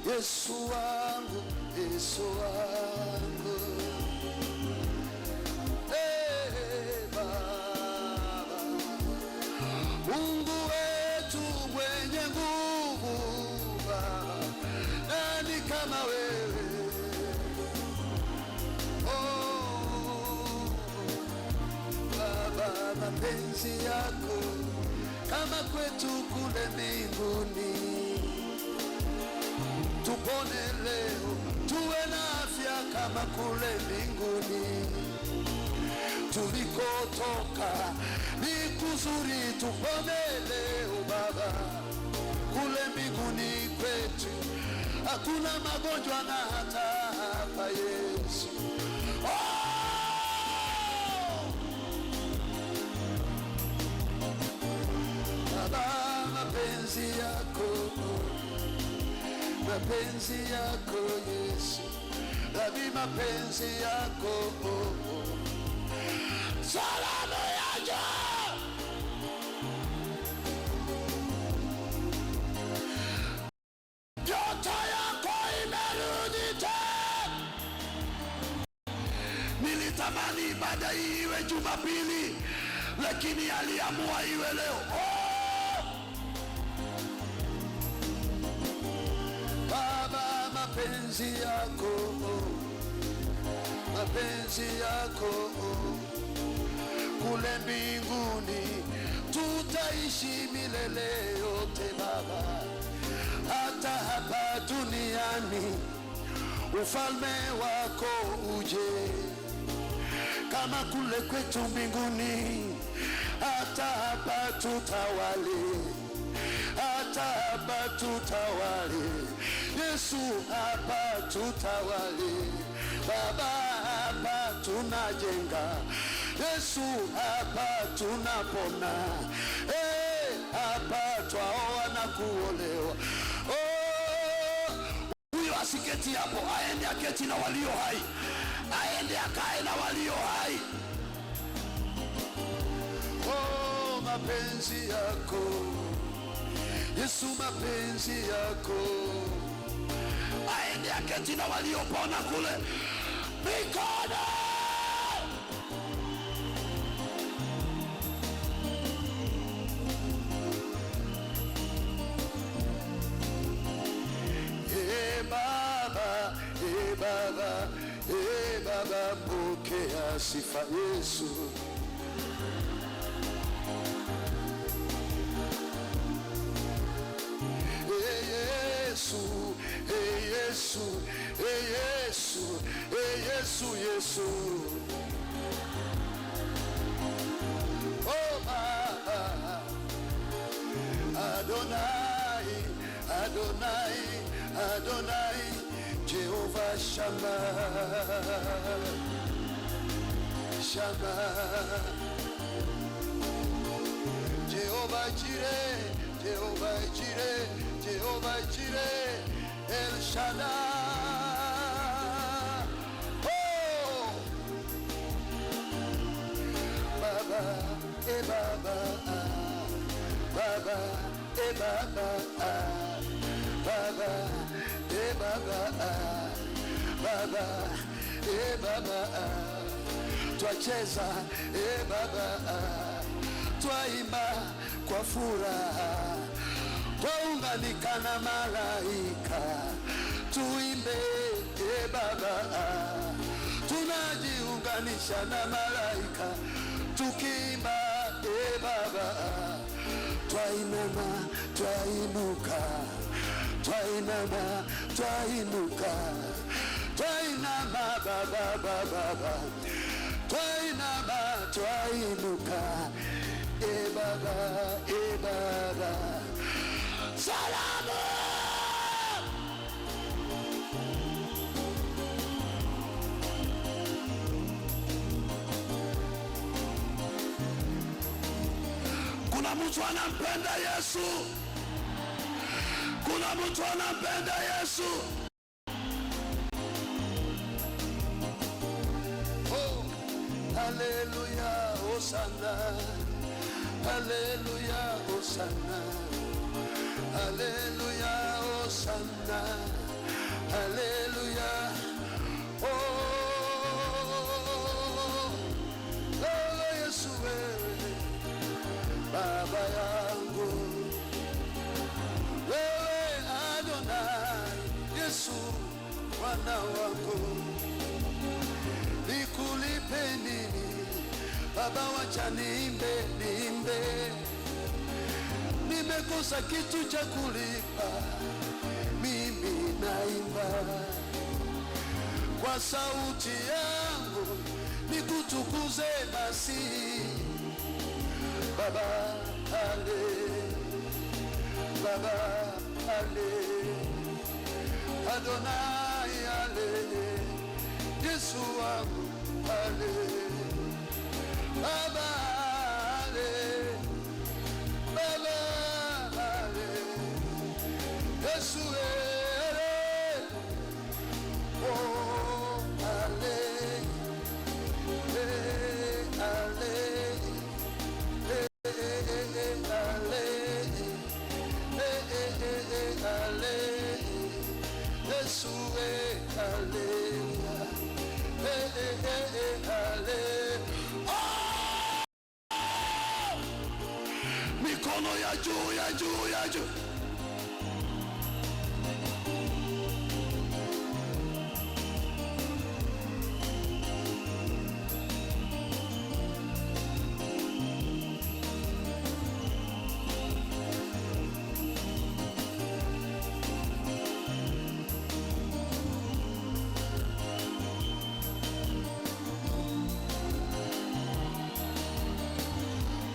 Yesu wangu, Yesu wangu. Baba, Mungu wetu mwenye nguvu, Baba, nani kama wewe? Baba, mapenzi yako kama kwetu kule mbinguni. Tupone leo, tuwe na afya kama kule mbinguni. Tulikotoka ni kuzuri, tupone leo Baba. Kule mbinguni kwetu hakuna magonjwa na hata hapa Yesu. Baba, mapenzi yako, mapenzi yako Yesu, Rabi, mapenzi yako, salamu yaja. Joto yako imerudi tena. Nilitamani ibada hii iwe Jumapili, lakini aliamua iwe leo. Baba, mapenzi yako, mapenzi yako kule mbinguni, tutaishi milele yote Baba. Hata hapa duniani ufalme wako uje kama kule kwetu mbinguni. Hata hapa tutawale, hata hapa tutawale Yesu, hapa tutawale Baba. Hapa tunajenga Yesu, hapa tunapona, hapa twaoa na kuolewa. Huyo asiketi hapo, aende aketi na walio hai, aende akae na walio hai. Mapenzi yako Yesu, mapenzi yako, aende aketi na waliopona kule mikono. Baba, Baba, Baba, pokea sifa Yesu. Yesu, Yesu, Yesu, Yesu, Yesu. Baba, Adonai, Adonai, Adonai, Jehovah Shammah, Shammah, Jehovah Jireh, Jehovah Jireh, Jehovah Jireh, El Shaddai. Baba, Baba, Baba, Baba, Baba, Baba, Baba, Baba, twacheza Baba, twaimba kwa furaha, twaunganika na malaika, tuimbe Baba, tunajiunganisha na malaika, tukiimba Baba, twainama, twainuka, twainama, twainuka, twainama Baba, Baba, twainama, twainuka, Baba, Baba, salamu. Kuna mtu anampenda Yesu, kuna mtu anampenda Yesu. Hallelujah, Hosanna, Hallelujah, Hosanna, Hallelujah, Hosanna, haleluya. Yesu wewe baba yangu, wewe Adonai, Yesu mwana wako, nikulipe nini Baba? Wacha niimbe, nimekosa kitu cha kulipa, mimi naimba kwa sauti yangu, nikutukuze basi Baba. Ale Baba, ale Adonai, ale Yesu wangu, ale Baba, ale Baba, ale Yesu, ale oh ale ale Yesu haleluya, mikono ya juu ya juu ya juu.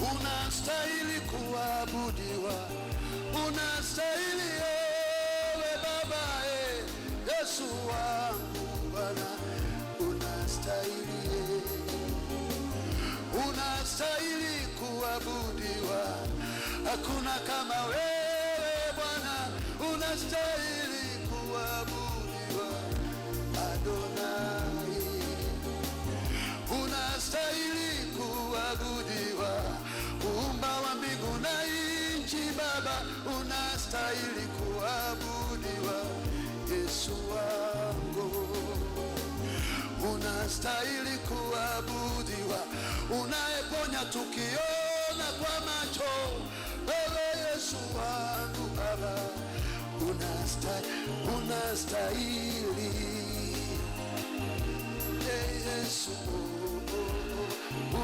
Unastahili kuabudiwa, unastahili ewe Baba, Yesu wangu Bwana, unastahili, unastahili kuabudiwa, hakuna kama wewe Bwana, unastahili kuabudiwa Adonai, unastahili kuabudiwa Muumba wa mbingu na nchi Baba, unastahili kuabudiwa Yesu wangu, unastahili kuabudiwa, unayeponya tukiona kwa macho, wewe Yesu wangu Baba, unastahili Yesu,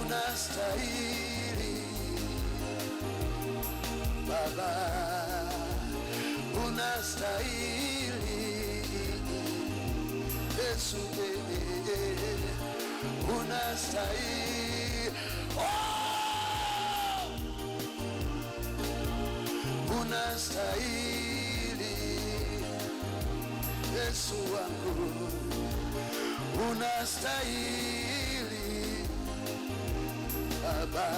unastahili Baba, unastahili Yesu, unastahili, oh! Unastahili Yesu wangu, unastahili Baba.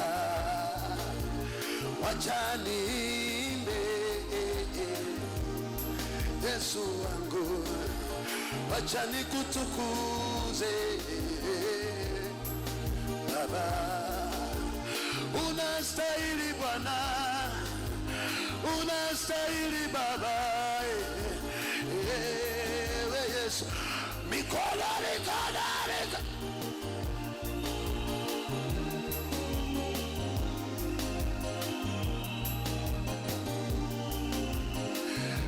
Wacha niimbe Yesu wangu, wacha nikutukuze Baba, unastahili Bwana, unastahili Baba, ewe Yesu, mikono likanarika.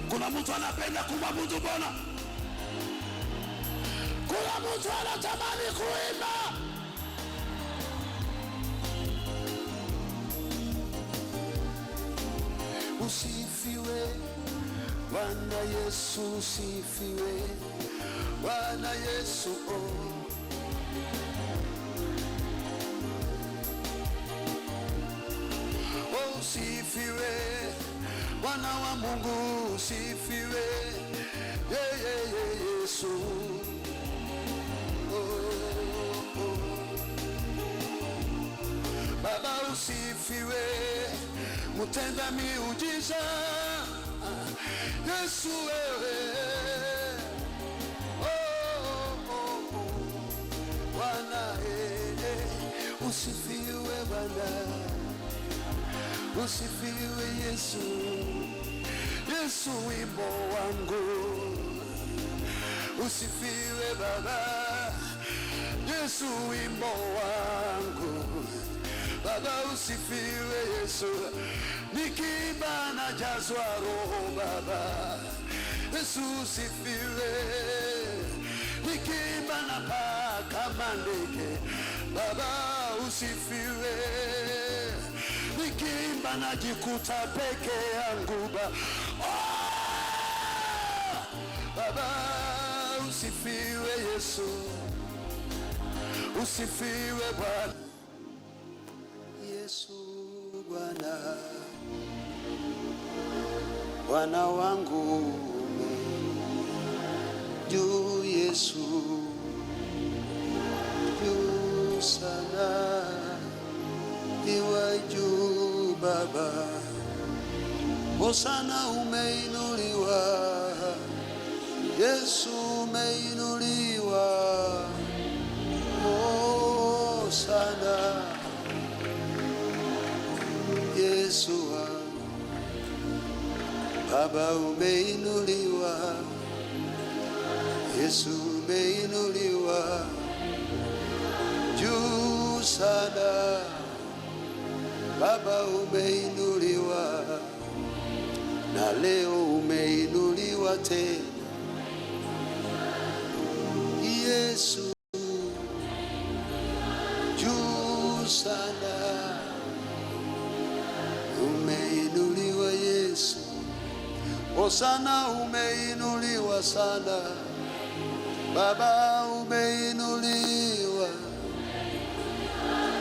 Kuna mtu anapenda kumwabudu Bwana, kuna mtu anatamani kuimba. Usifiwe Bwana Yesu, usifiwe Bwana Yesu, oh usifiwe Bwana wa Mungu, usifiwe Yesu, Baba usifiwe, mutenda miujiza Yesu wewe, Bwana usifiwe Bwana, usifiwe Yesu, Yesu wimbo wangu, usifiwe Baba. Yesu wimbo wangu, Baba usifiwe Yesu. Nikiimba najazwa roho Baba, Yesu usifiwe. Nikiimba napaa kama ndege, Baba usifiwe. Nikiimba najikuta peke yangu Baba usifiwe Yesu, usifiwe Bwana. Yesu Bwana, Bwana wangu juu, Yesu juu sana, iwa juu Baba. Hosana umeinuliwa, Yesu umeinuliwa. Hosana Yesu Baba umeinuliwa, Yesu umeinuliwa juu sana, Baba umeinuliwa, na leo umeinuliwa tena. Yesu juu sana, umeinuliwa Yesu. Hosana umeinuliwa sana, Baba umeinuliwa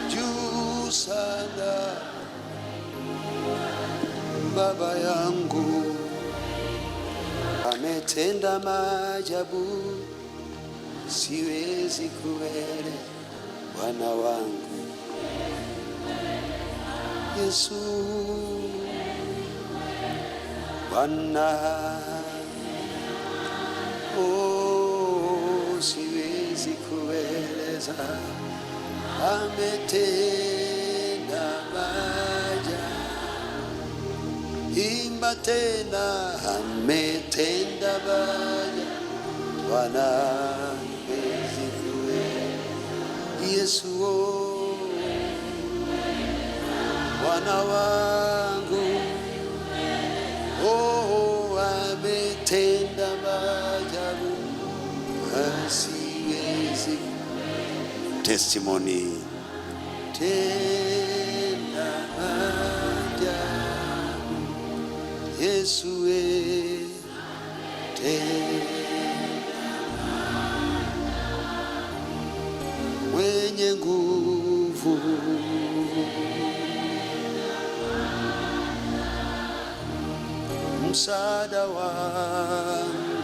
juu sana. Baba yangu ametenda maajabu, siwezi kueleza. Bwana wangu Yesu Bwana, siwezi kueleza. Ametenda maajabu, imba tena. Ametenda maajabu, Bwana siwezi kueleza. Yesu Bwana wangu, ametenda maajabu, siwezi. Testimony. Tenda maajabu, Yesu mwenye nguvu, msaada wangu,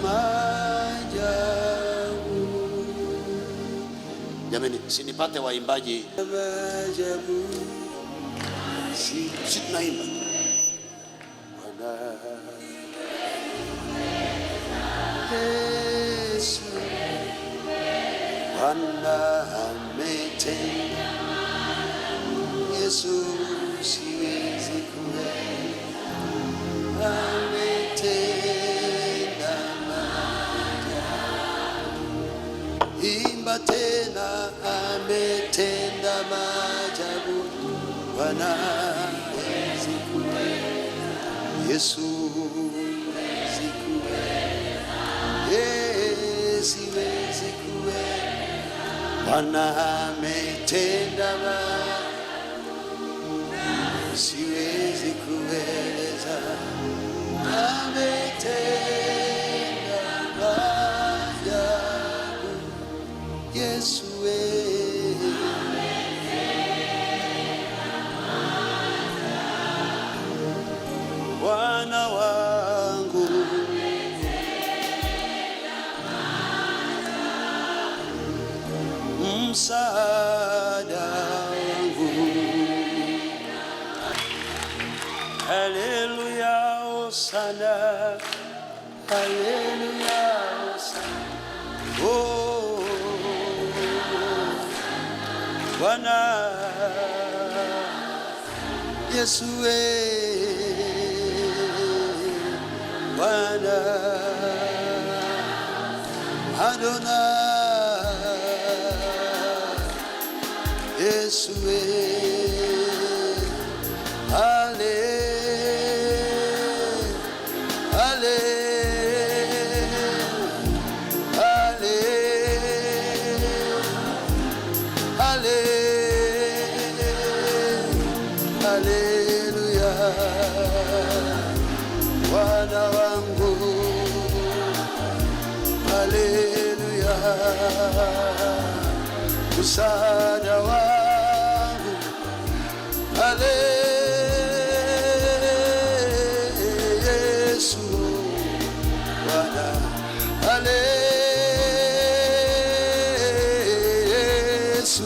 maajabu. Jamani, sinipate waimbaji maajabu, si tunaimba Bwana Yesu. Bwana ametenda, Yesu siwezi kueleza. Ametenda maajabu, imba tena. Ametenda maajabu, Bwana siwezi kueleza. Yesu siwezi kueleza, siwezi kueleza. Bwana ametenda maajabu, siwezi kueleza. Ametenda maajabu, Yesu Bwana wangu, msaada wangu. Haleluya, hosana, haleluya, hosana. Bwana Yesu Bwana Adonai, Yesu ale ale ale ale haleluya, Bwana wangu haleluya, msaada wangu Yesu Bwana Yesu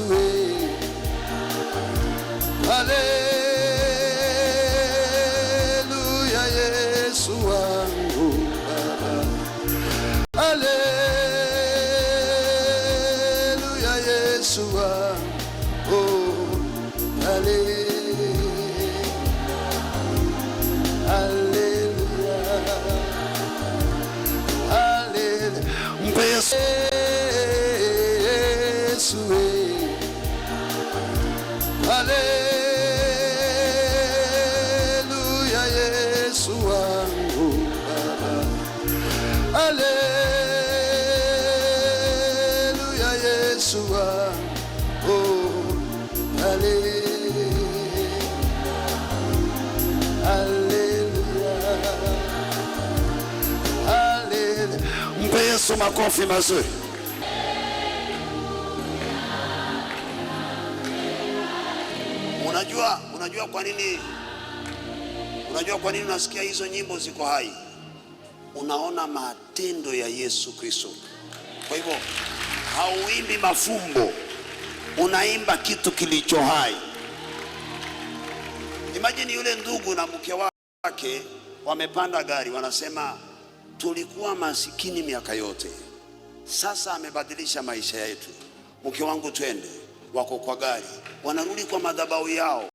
haleluya, Yesu wangu Baba haleluya, Yesu wangu haleluya, mpe Yesu haleluya, Yesu wangu Baba haleluya, Yesu wangu haleluya, haleluya, mpe Yesu makofi mazuri. Unajua kwa nini unasikia hizo nyimbo ziko hai? Unaona matendo ya Yesu Kristo. Kwa hivyo hauimbi mafumbo, unaimba kitu kilicho hai. Imagine yule ndugu na mke wake wamepanda gari, wanasema tulikuwa masikini miaka yote, sasa amebadilisha maisha yetu, mke wangu twende. Wako kwa gari, wanarudi kwa madhabahu yao.